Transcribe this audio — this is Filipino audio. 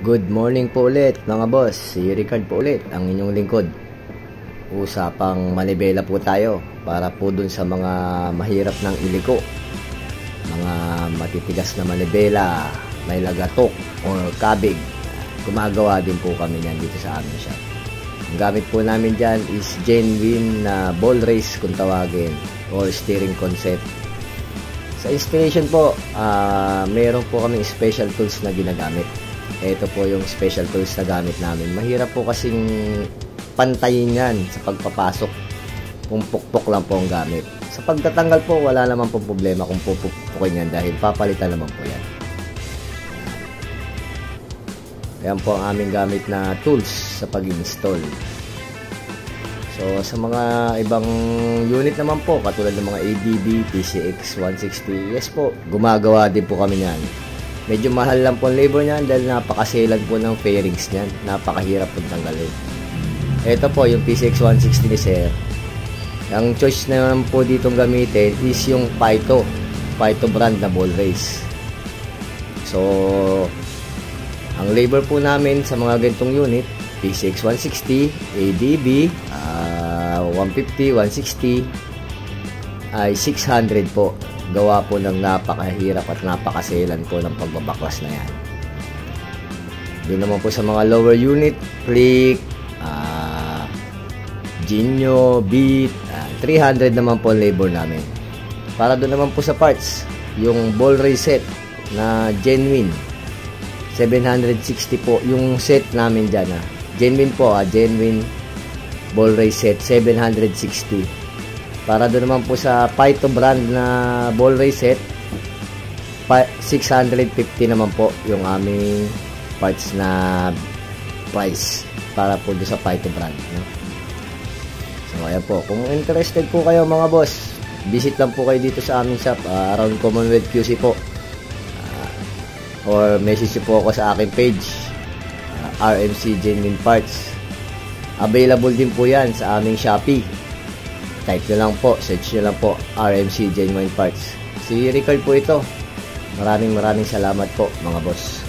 Good morning po ulit mga boss, si Ricard po ulit, ang inyong lingkod. Usapang manibela po tayo para po dun sa mga mahirap ng iliko, mga matitigas na manibela, may lagatok or kabig. Gumagawa din po kami niyan dito sa aming shop. Ang gamit po namin dyan is genuine na ball race kung tawagin, or steering concept. Sa installation po, meron po kaming special tools na ginagamit. Ito po yung special tools na gamit namin. Mahirap po kasing pantayin yan sa pagpapasok kung pukpok lang po ang gamit. Sa pagtatanggal po, wala naman po problema kung pupukpukin yan dahil papalitan naman po yan. Ayan po ang aming gamit na tools sa pag-install. So sa mga ibang unit naman po, katulad ng mga ADB, PCX 160, yes po, gumagawa din po kami niyan. Medyo mahal lang po ang labor niyan dahil napakaselan po ng fairings niyan. Napakahirap po tanggalin. Ito po yung PCX 160 ni Sir. Ang choice na naman po ditong gamitin is yung Pyto brand na ball race. So ang labor po namin sa mga ganitong unit, PCX 160, ADB 150, 160 ay 600 po. Gawa po ng napakahirap at napakaselan po ng pagbabaklas na yan. Doon naman po sa mga lower unit, Click, Genio, Beat, 300 naman po labor namin. Para doon naman po sa parts, yung ball race set na genuine, 760 po yung set namin dyan. Genuine po, genuine ball race set, 760. Para doon naman po sa Pyto brand na ball race set, 650 naman po yung aming parts na price para po doon sa Pyto brand, no? So ayan po, kung interested po kayo mga boss, visit lang po kayo dito sa aming shop, around Commonwealth QC po, or message po ako sa aking page, RMC Genuine Parts. Available din po yan sa aming Shopee. Type nyo lang po, search nyo lang po, RMC Genuine Parts. Si Ricard po ito. Maraming salamat po mga boss.